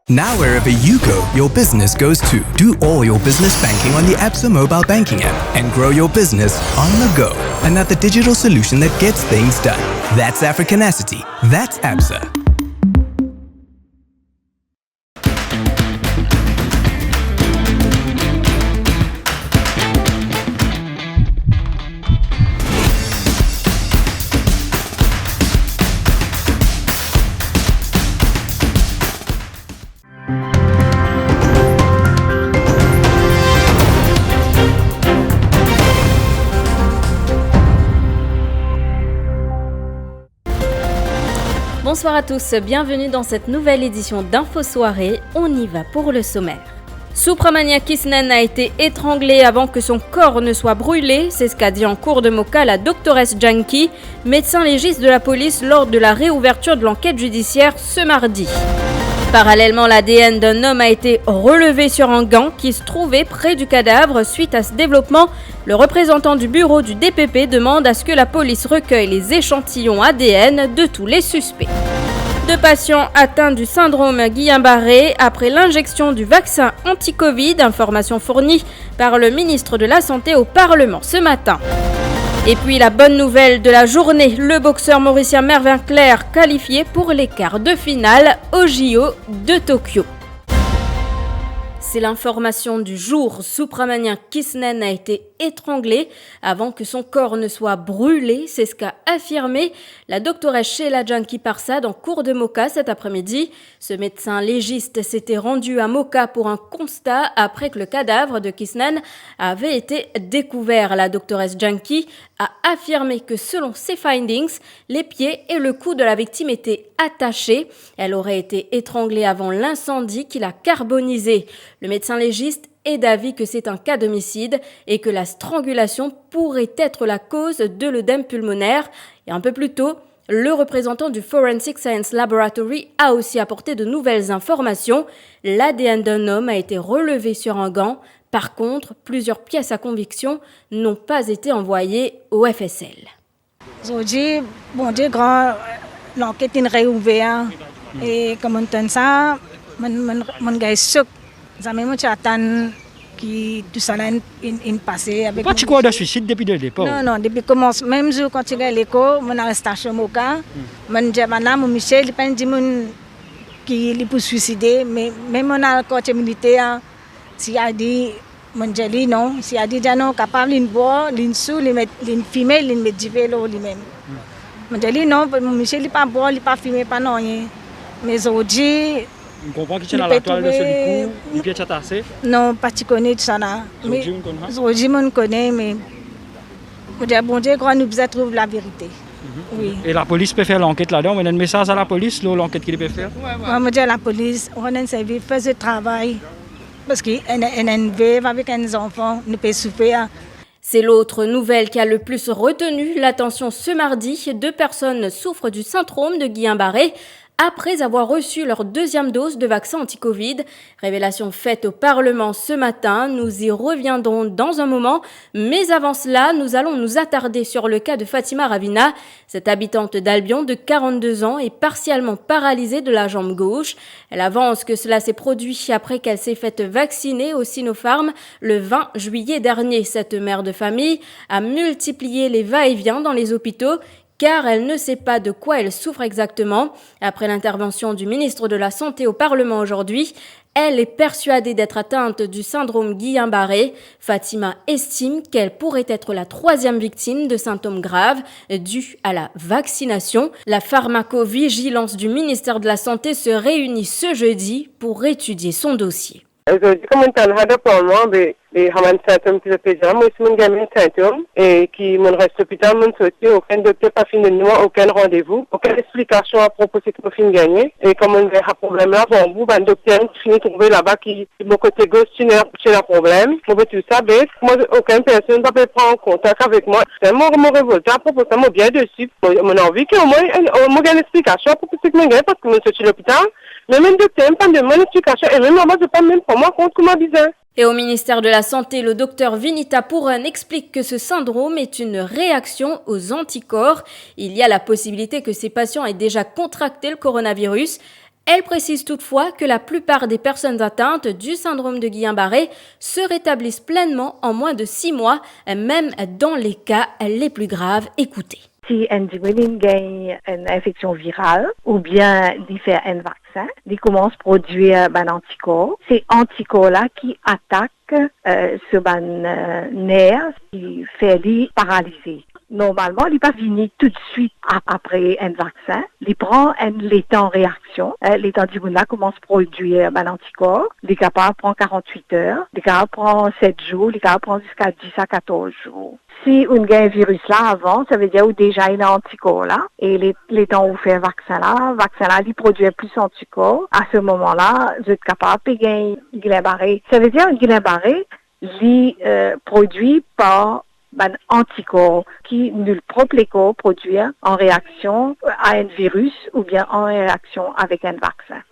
Now wherever you go, your business goes too. Do all your business banking on the Absa mobile banking app and grow your business on the go. Another digital solution that gets things done. That's Africanacity. That's Absa. Bonsoir à tous, bienvenue dans cette nouvelle édition d'Info Soirée. On y va pour le sommaire. Supramania Kisnen a été étranglé avant que son corps ne soit brûlé, c'est ce qu'a dit en cours de Moka la doctoresse Janki, médecin légiste de la police lors de la réouverture de l'enquête judiciaire ce mardi. Parallèlement, l'ADN d'un homme a été relevé sur un gant qui se trouvait près du cadavre. Suite à ce développement, le représentant du bureau du DPP demande à ce que la police recueille les échantillons ADN de tous les suspects. 2 patients atteints du syndrome Guillain-Barré après l'injection du vaccin anti-Covid, information fournie par le ministre de la Santé au Parlement ce matin. Et puis la bonne nouvelle de la journée, le boxeur mauricien Mervyn Clair qualifié pour les quarts de finale au JO de Tokyo. C'est l'information du jour. Supramania Kisnen a été étranglé avant que son corps ne soit brûlé. C'est ce qu'a affirmé la doctoresse Sheila Janki Parsad en cours de Moka cet après-midi. Ce médecin légiste s'était rendu à Moka pour un constat après que le cadavre de Kisnen avait été découvert. La doctoresse Janki a affirmé que selon ses findings, les pieds et le cou de la victime étaient attachés. Elle aurait été étranglée avant l'incendie qui l'a carbonisée. Le médecin légiste est d'avis que c'est un cas d'homicide et que la strangulation pourrait être la cause de l'œdème pulmonaire. Et un peu plus tôt, le représentant du Forensic Science Laboratory a aussi apporté de nouvelles informations. L'ADN d'un homme a été relevé sur un gant. Par contre, plusieurs pièces à conviction n'ont pas été envoyées au FSL. Aujourd'hui, grand l'enquête est réouverte et comme on entend ça, mon gars est choqué. Jamais moi j'attends qui tout ça in passé avec. Pas tu crois de suicide depuis le départ? Non, depuis commence même jour quand tu gagnes l'école, mon arrestation Moka, mon diamana mon Michel, il pense dit mon qui il pour suicider, mais même on a côté militaire, si a dit mon jali non, si a dit non capable de boire, de sous, de mettre, de fumer, de mettre du vélo lui-même. Mon jali non, mon Michel il pas boire, il pas fumer, pas non rien. Mais aujourd'hui on comprend qu'il est dans la toile de celui coup, il pied tassé? Non, pas tu connais ça là. Aujourd'hui, on connaît, mais bon Dieu, quand nous besoin trouver la vérité. Oui. Et la police peut faire l'enquête là-dedans? On a un message à la police, l'enquête qu'il peut faire? Moi, je dis à la police, on a un service, fait ce travail. Parce qu'il y a une veuve avec un enfant, ne peut souffrir. C'est l'autre nouvelle qui a le plus retenu l'attention ce mardi. 2 personnes souffrent du syndrome de Guillain-Barré après avoir reçu leur 2e dose de vaccin anti-Covid. Révélation faite au Parlement ce matin. Nous y reviendrons dans un moment. Mais avant cela, nous allons nous attarder sur le cas de Fatima Ravina. Cette habitante d'Albion de 42 ans est partiellement paralysée de la jambe gauche. Elle avance que cela s'est produit après qu'elle s'est faite vacciner au Sinopharm le 20 juillet dernier. Cette mère de famille a multiplié les va-et-vient dans les hôpitaux car elle ne sait pas de quoi elle souffre exactement. Après l'intervention du ministre de la Santé au Parlement aujourd'hui, elle est persuadée d'être atteinte du syndrome Guillain-Barré. Fatima estime qu'elle pourrait être la 3e victime de symptômes graves dus à la vaccination. La pharmacovigilance du ministère de la Santé se réunit ce jeudi pour étudier son dossier. Haman symptômes qui se présentent, moi aussi, mon gamin symptômes, et qui mon reste hôpital, mon sorti, aucun docteur pas fini de moi, aucun rendez-vous, aucune explication à propos de ce que fin gagné, et comme on a un problème là, bon, vous, un docteur qui finit de trouver là-bas qui, mon côté gauche, c'est un problème, pour tout ça, mais moi, aucune personne ne peut prendre en contact avec moi. C'est mon révolté à propos de ça, moi, bien dessus, mon envie qu'au moins, on m'a une explication à propos de ce que je gagne, parce que mon sorti l'hôpital, mais même docteur, pas de mon explication, et même moi, je pas même pour moi compte comment bizarre. Et au ministère de la Santé, le docteur Vinita Pooran explique que ce syndrome est une réaction aux anticorps. Il y a la possibilité que ces patients aient déjà contracté le coronavirus. Elle précise toutefois que la plupart des personnes atteintes du syndrome de Guillain-Barré se rétablissent pleinement en moins de 6 mois, même dans les cas les plus graves. Écoutez. Si un individu gagne une infection virale ou bien il fait un vaccin, il commence à produire un anticorps. Ces anticorps-là qui attaquent ce nerf qui fait lui paralyser. Normalement, il n'est pas fini tout de suite après un vaccin. Il prend un temps de réaction. L'état du monde commence à produire un anticorps. Il est capable de prendre 48 heures. Il est capable de prendre 7 jours. Il est capable de prendre jusqu'à 10 à 14 jours. Si on a un virus là avant, ça veut dire que déjà il y a un anticorps là. Et les temps où on fait un vaccin là, il produit plus d'anticorps. À ce moment-là, vous êtes capable de gagner Guillain-Barré. Ça veut dire que Guillain-Barré, il produit par un anticorps qui nous propre les corps produire en réaction à un virus ou bien en réaction avec un vaccin.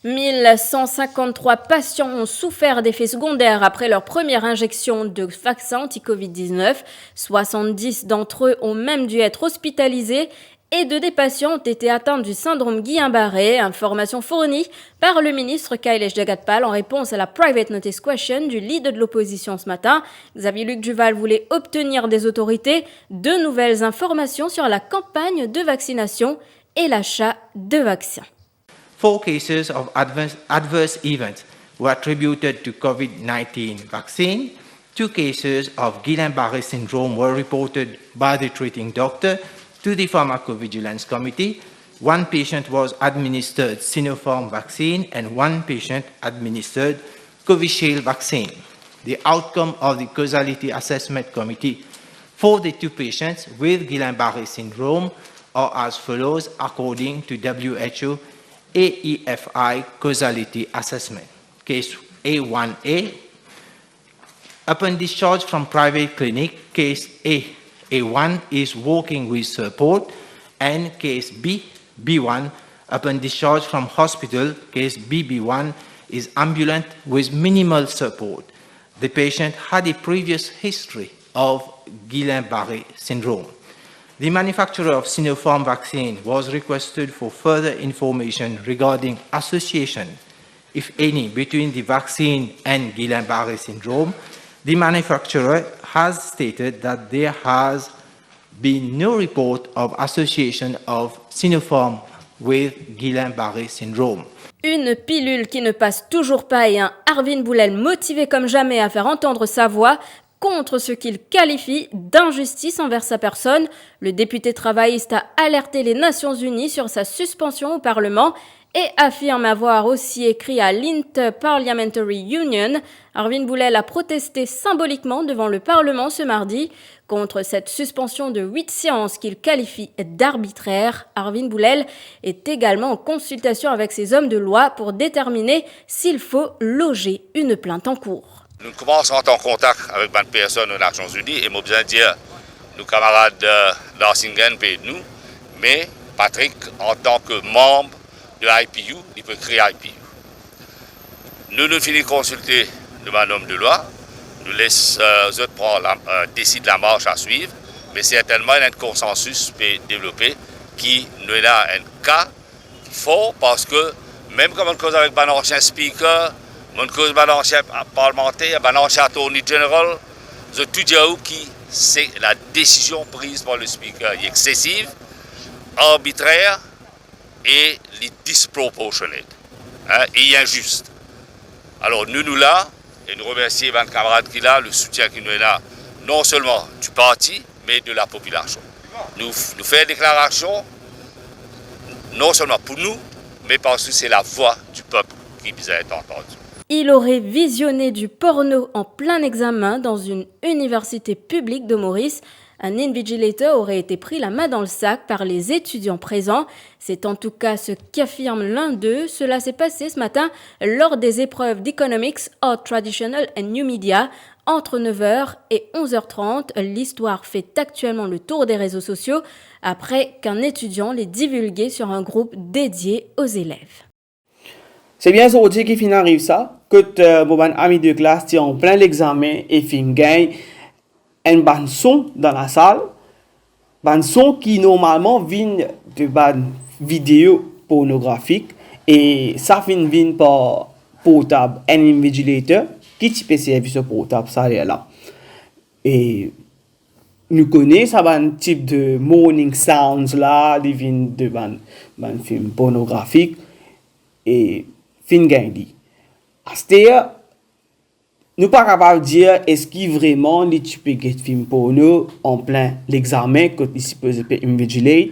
1153 patients ont souffert d'effets secondaires après leur première injection de vaccin anti-Covid-19. 70 d'entre eux ont même dû être hospitalisés et 2 des patients ont été atteints du syndrome Guillain-Barré, information fournie par le ministre Kailesh Jagatpal en réponse à la private notice question du leader de l'opposition ce matin. Xavier-Luc Duval voulait obtenir des autorités de nouvelles informations sur la campagne de vaccination et l'achat de vaccins. 4 cases of adverse events were attributed to COVID-19 vaccine. 2 cases of Guillain-Barré syndrome were reported by the treating doctor to the Pharmacovigilance Committee. 1 patient was administered Sinopharm vaccine and 1 patient administered Covishield vaccine. The outcome of the causality assessment committee for the 2 patients with Guillain-Barré syndrome are as follows according to WHO AEFI causality assessment. Case A1A, upon discharge from private clinic, case A1 is walking with support, and case B1, upon discharge from hospital, case BB1 is ambulant with minimal support. The patient had a previous history of Guillain-Barré syndrome. The manufacturer of Sinopharm vaccine was requested for further information regarding association, if any, between the vaccine and Guillain-Barré syndrome. The manufacturer has stated that there has been no report of association of Sinopharm with Guillain-Barré syndrome. Une pilule qui ne passe toujours pas et un Arvin Boulel motivé comme jamais à faire entendre sa voix contre ce qu'il qualifie d'injustice envers sa personne. Le député travailliste a alerté les Nations Unies sur sa suspension au Parlement et affirme avoir aussi écrit à l'Inter-Parliamentary Union. Arvin Boulel a protesté symboliquement devant le Parlement ce mardi contre cette suspension de 8 séances qu'il qualifie d'arbitraire. Arvin Boulel est également en consultation avec ses hommes de loi pour déterminer s'il faut loger une plainte en cours. Nous commençons à être en contact avec des personnes aux Nations Unies et je besoin de dire, nos camarades d'Arsingen et nous, mais Patrick, en tant que membre de l'IPU, il peut créer IPU. Nous finissons de consulter de un homme de loi, nous laissons décider la marche à suivre, mais certainement il y a un consensus développé qui nous est là un cas fort parce que même comme on cause avec un ancien speaker, mon cause un ancien parlementaire, un ancien attorney general, je tout dire qui c'est la décision prise par le speaker est excessive, arbitraire et disproportionnate et injuste. Alors nous là, et nous remercions les camarades qui là, le soutien qui nous est là, non seulement du parti, mais de la population. Nous faisons une déclaration, non seulement pour nous, mais parce que c'est la voix du peuple qui vous a été entendue. Il aurait visionné du porno en plein examen dans une université publique de Maurice. Un invigilator aurait été pris la main dans le sac par les étudiants présents. C'est en tout cas ce qu'affirme l'un d'eux. Cela s'est passé ce matin lors des épreuves d'Economics, Art Traditional and New Media. Entre 9h et 11h30, l'histoire fait actuellement le tour des réseaux sociaux après qu'un étudiant l'ait divulgué sur un groupe dédié aux élèves. C'est bien aujourd'hui qu'il finit arrive ça, que mon ami de classe est en plein l'examen et fin gagne un ban son dans la salle, ban son qui normalement vient de ban vidéo pornographique et ça vient par portable un invigilator qui peut servir ce portable ça là. Et nous connaissons un type de morning sounds là, qui vient de ban film pornographique et fin gagne. C'est-à-dire, nous ne sommes pas capables de dire est-ce qu'il vraiment les types de films porno en plein l'examen quand ils supposent invigilate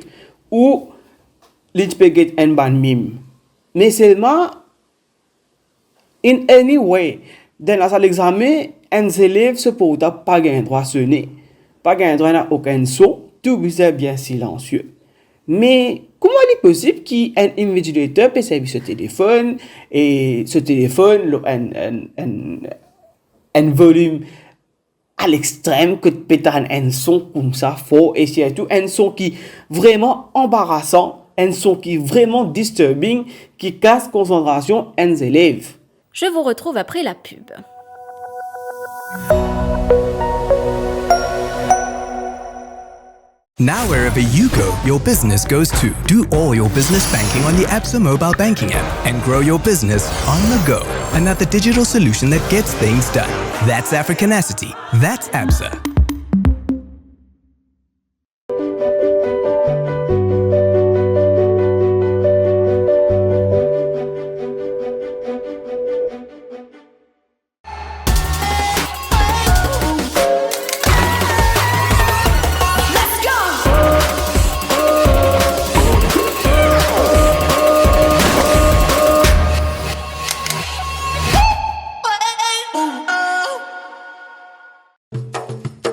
ou les types de un ban mime. Mais seulement, in any way, dans la salle d'examen, un élève se peut pas gagner droit à sonner, pas gagner droit à aucun son, tout est bien silencieux. Mais comment il est possible qu'un invigilateur peut servir ce téléphone et ce téléphone un volume à l'extrême que peut-être un son comme ça fort et surtout un son qui est vraiment embarrassant, un son qui est vraiment disturbing, qui casse concentration des élèves. Je vous retrouve après la pub. Now wherever you go, your business goes too. Do all your business banking on the Absa mobile banking app and grow your business on the go. Another digital solution that gets things done. That's Africanacity. That's Absa.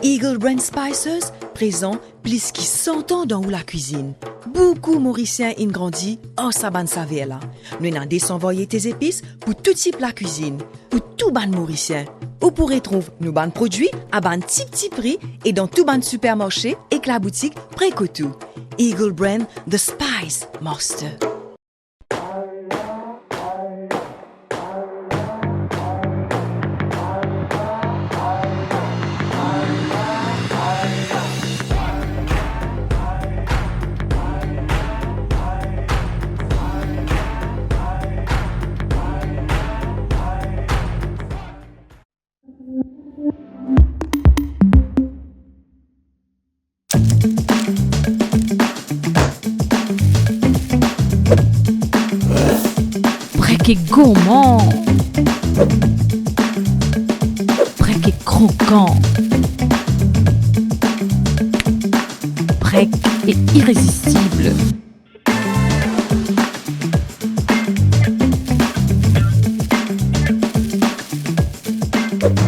Eagle Brand Spices présent plus qui 100 ans dans la cuisine. Beaucoup Mauriciens ont grandi en saban saveur là. Nous avons désenvoyé tes épices pour tout type la cuisine, pour tout ban Mauricien. Vous pourrez trouver nos ban produits à ban petit prix et dans tout ban supermarché et que la boutique Précotou. Eagle Brand The Spice Master. Qui est gourmand, qui est croquant, qui est irrésistible.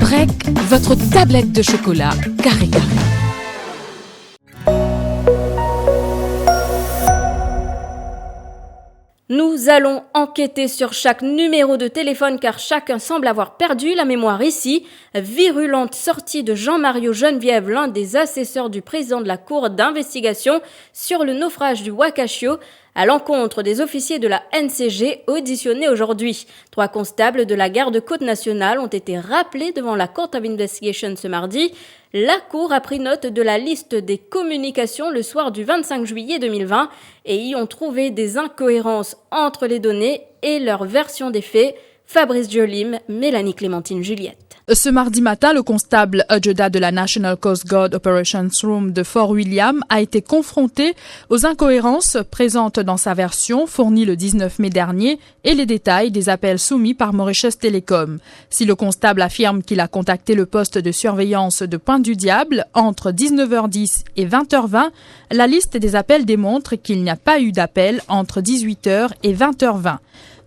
Brec, votre tablette de chocolat carré. Nous allons enquêter sur chaque numéro de téléphone car chacun semble avoir perdu la mémoire ici. Virulente sortie de Jean-Mario Geneviève, l'un des assesseurs du président de la Cour d'investigation sur le naufrage du Wakashio, à l'encontre des officiers de la NCG auditionnés aujourd'hui. 3 constables de la garde côte nationale ont été rappelés devant la Court of Investigation ce mardi. La Cour a pris note de la liste des communications le soir du 25 juillet 2020 et y ont trouvé des incohérences entre les données et leur version des faits. Fabrice Jolim, Mélanie Clémentine Juliette. Ce mardi matin, le constable adjudant de la National Coast Guard Operations Room de Fort William a été confronté aux incohérences présentes dans sa version fournie le 19 mai dernier et les détails des appels soumis par Mauritius Telecom. Si le constable affirme qu'il a contacté le poste de surveillance de Pointe-du-Diable entre 19h10 et 20h20, la liste des appels démontre qu'il n'y a pas eu d'appel entre 18h et 20h20.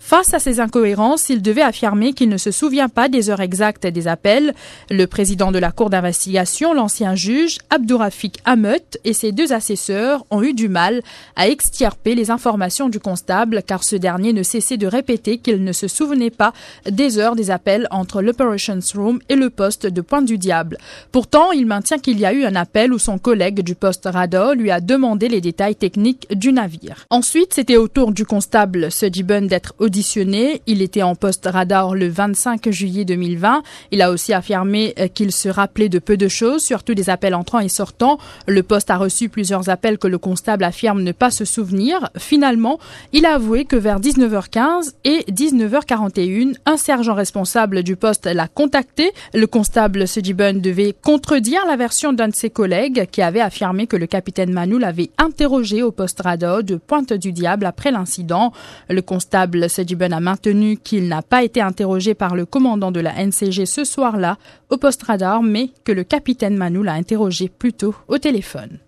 Face à ces incohérences, il devait affirmer qu'il ne se souvient pas des heures exactes des appels. Le président de la Cour d'investigation, l'ancien juge Abdourafik Ahmet et ses 2 assesseurs ont eu du mal à extirper les informations du constable car ce dernier ne cessait de répéter qu'il ne se souvenait pas des heures des appels entre l'Operations Room et le poste de Pointe-du-Diable. Pourtant, il maintient qu'il y a eu un appel où son collègue du poste Rado lui a demandé les détails techniques du navire. Ensuite, c'était au tour du constable Sejibun d'être auditionné. Il était en poste radar le 25 juillet 2020. Il a aussi affirmé qu'il se rappelait de peu de choses, surtout des appels entrants et sortants. Le poste a reçu plusieurs appels que le constable affirme ne pas se souvenir. Finalement, il a avoué que vers 19h15 et 19h41, un sergent responsable du poste l'a contacté. Le constable Sejibun devait contredire la version d'un de ses collègues qui avait affirmé que le capitaine Manu l'avait interrogé au poste radar de Pointe-du-Diable après l'incident. Le constable Sejibun a maintenu qu'il n'a pas été interrogé par le commandant de la NCG ce soir-là au poste radar, mais que le capitaine Manu l'a interrogé plus tôt au téléphone.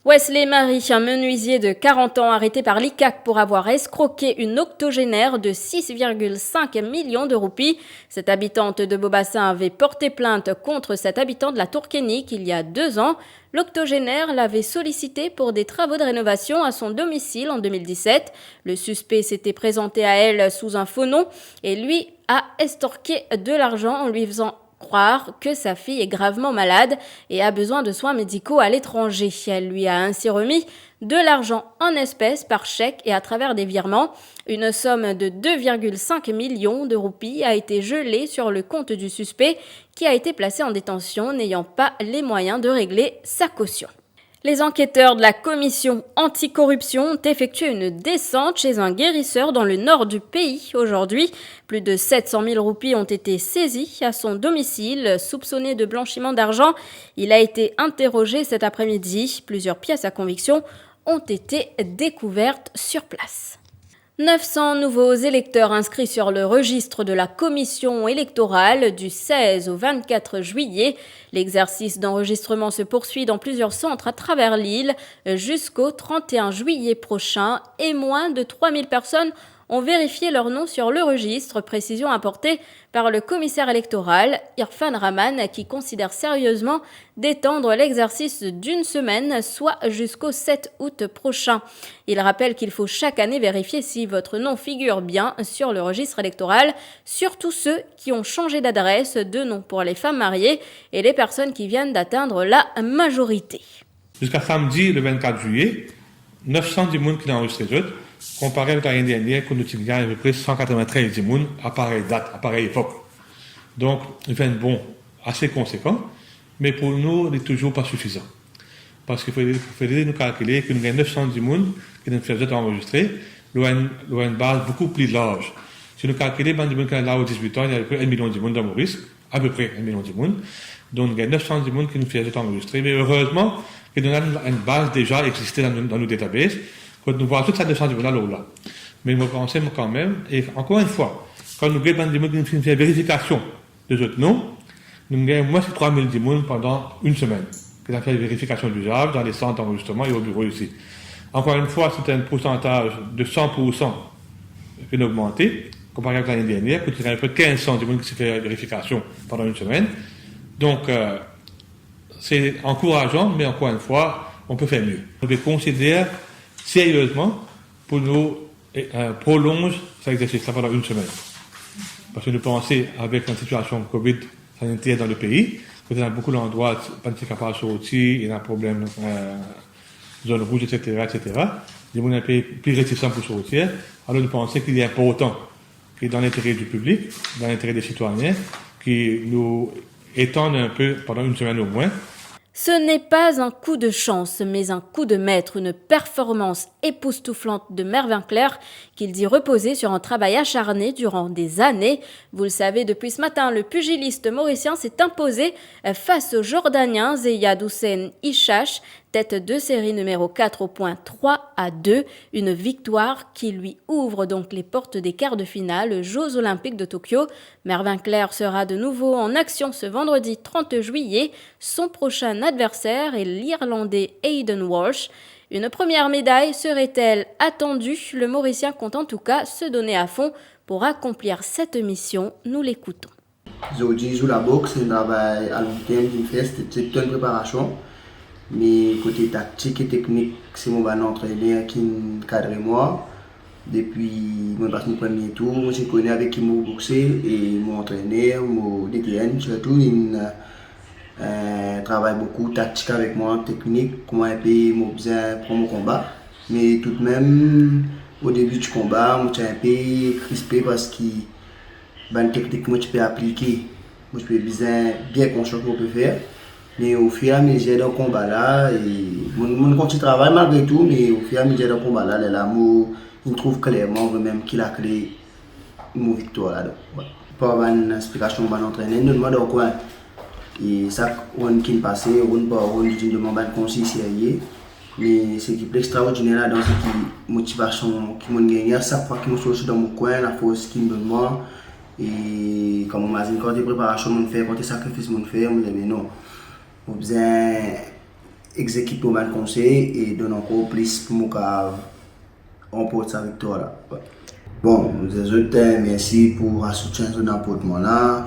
Wesley Marie, un menuisier de 40 ans arrêté par l'ICAC pour avoir escroqué une octogénaire de 6,5 millions de roupies. Cette habitante de Beaubassin avait porté plainte contre cet habitant de la Tourkénique il y a 2 ans. L'octogénaire l'avait sollicité pour des travaux de rénovation à son domicile en 2017. Le suspect s'était présenté à elle sous un faux nom et lui a estorqué de l'argent en lui faisant croire que sa fille est gravement malade et a besoin de soins médicaux à l'étranger. Elle lui a ainsi remis de l'argent en espèces par chèque et à travers des virements. Une somme de 2,5 millions de roupies a été gelée sur le compte du suspect qui a été placé en détention n'ayant pas les moyens de régler sa caution. Les enquêteurs de la commission anticorruption ont effectué une descente chez un guérisseur dans le nord du pays aujourd'hui. Plus de 700 000 roupies ont été saisies à son domicile. Soupçonné de blanchiment d'argent, il a été interrogé cet après-midi. Plusieurs pièces à conviction ont été découvertes sur place. 900 nouveaux électeurs inscrits sur le registre de la commission électorale du 16 au 24 juillet. L'exercice d'enregistrement se poursuit dans plusieurs centres à travers l'île jusqu'au 31 juillet prochain et moins de 3000 personnes ont vérifié leur nom sur le registre, précision apportée par le commissaire électoral Irfan Rahman qui considère sérieusement d'étendre l'exercice d'une semaine, soit jusqu'au 7 août prochain. Il rappelle qu'il faut chaque année vérifier si votre nom figure bien sur le registre électoral, surtout ceux qui ont changé d'adresse, de nom pour les femmes mariées et les personnes qui viennent d'atteindre la majorité. Jusqu'à samedi, le 24 juillet, 910 personnes qui l'ont enregistré. Comparé avec l'année dernière, qu'on utilise à peu près 193 personnes à pareille date, à pareille époque. Donc, il fait un bond assez conséquent, mais pour nous, il n'est toujours pas suffisant. Parce qu'il faudrait nous calculer que nous avons 910 personnes qui nous font enregistrer, nous avons une base beaucoup plus large. Si nous calculons les gens qui sont là aux 18 ans, il y a à peu près 1 million de personnes dans Maurice, à peu près 1 million de personnes. Donc, nous avons 910 personnes qui nous font enregistrer, mais heureusement, que nous avons une base déjà existée dans nos databases. Quand nous voyons toute cette descente là. Mais nous pensons quand même, et encore une fois, quand nous avons des gens qui font une vérification de notre nom, nous avons moins de 3000 personnes pendant une semaine. Qui ont fait une vérification d'usage dans les centres d'enregistrement et au bureau ici. Encore une fois, c'est un pourcentage de 100% qui a augmenté, comparé avec l'année dernière, quand il y a un peu de 1500 personnes qui se fait une vérification pendant une semaine. Donc, c'est encourageant, mais encore une fois, on peut faire mieux. On peut considérer sérieusement pour nous prolonger cet exercice-là pendant une semaine. Parce que nous pensons, avec la situation de Covid sanitaire dans le pays, que dans beaucoup d'endroits, pas de capables sur outils, il y a un problème, zone rouge, etc., des gens un peu plus réticents pour ce routier. Alors nous pensons qu'il est important que dans l'intérêt du public, dans l'intérêt des citoyens, qui nous étendent un peu pendant une semaine au moins. Ce n'est pas un coup de chance, mais un coup de maître, une performance époustouflante de Mervyn Clerc qu'il dit reposer sur un travail acharné durant des années. Vous le savez, depuis ce matin, le pugiliste mauricien s'est imposé face au Jordanien Zeyad Hussein Ishash, tête de série numéro 4 au point 3-2, une victoire qui lui ouvre donc les portes des quarts de finale Jeux Olympiques de Tokyo. Mervyn Clerc sera de nouveau en action ce vendredi 30 juillet. Son prochain adversaire est l'Irlandais Aidan Walsh. Une première médaille serait-elle attendue? Le Mauricien compte en tout cas se donner à fond pour accomplir cette mission. Nous l'écoutons. Aujourd'hui, je joue la boxe, c'est un travail à long terme qui me fait, c'est une préparation. Mais côté tactique et technique, c'est mon entraîneur qui me cadre moi. Depuis mon premier tour, je connais avec qui je boxer et mon entraîneur, mon DTN, surtout, il travaille beaucoup tactique avec moi, technique, comment il peut besoin pour mon combat. Mais tout de même, au début du combat, je suis un peu crispé parce que ben technique moi tu peux appliquer, moi je peux bien conscient qu'on peut faire. Mais au fur et à mesure dans le combat là, mon continue de travail malgré tout, mais au fur et à mesure dans le combat là, l'amour, il trouve clairement même qu'il a clé mon victoire là. Ouais. Pas avoir une explication de l'entraîneur, nous demandons au coin. Et ça, on qui passe, on pas on dit de mon conseil sérieux. Mais c'est qui est extraordinaire là dans cette motivation qui m'a gagné. Chaque fois que je suis dans mon coin, la force qui me donne moi. Et comme on m'a dit, quand des préparations on fait, quand des sacrifices on fait, on me dit mais non. On a besoin d'exécuter mon conseil et donner encore plus pour mon remporter sa victoire là. Ouais. Bon, je merci pour le soutien de n'importe là,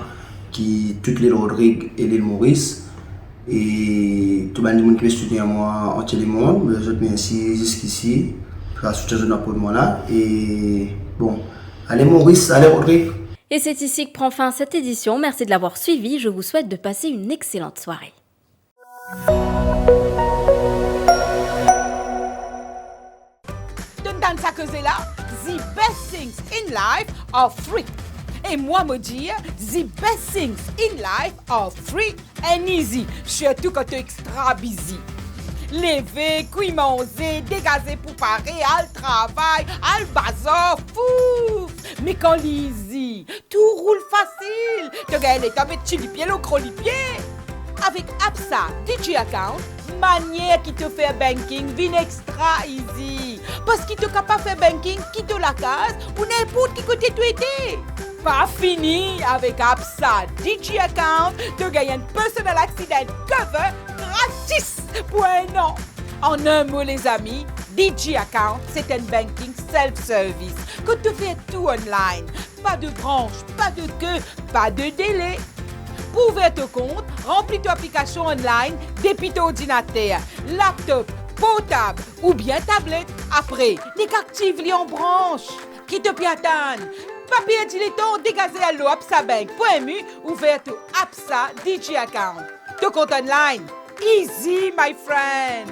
qui toutes les Rodrigue et les Maurice. Et tout le monde qui soutient moi en tout le monde, je merci jusqu'ici pour le soutien de n'importe là. Et bon, allez Maurice, allez Rodrigue. Et c'est ici que prend fin cette édition. Merci de l'avoir suivi. Je vous souhaite de passer une excellente soirée. Dans sa cause là, the best things in life are free. Et moi me dire, the best things in life are free and easy. Surtout quand tu es extra busy. Lever, cuire, manger, dégazer pour parer, al travail, al bazar, fou. Mais quand easy, tout roule facile. Tu gagnes les tables de pied, le gros pied. Avec Absa DJ Account, manière qui te fait banking vient extra easy. Parce qu'il te capable de faire banking, qui te la case ou n'importe qui côté tu étais. Pas fini avec Absa DJ Account, tu gagnes un personal accident cover gratis pour un an. En un mot les amis, DJ Account c'est un banking self-service que tu fais tout online. Pas de branche, pas de queue, pas de délai. Pour ouvrir ton compte, remplis ton application online depuis ton ordinateur, laptop, portable ou bien tablette. Après, active-les en branche. Qui te piatane? Papier dilettant dégazé à l'eau absabank.mu ouvert ton Absa DJ Account. Ton compte online. Easy, my friend.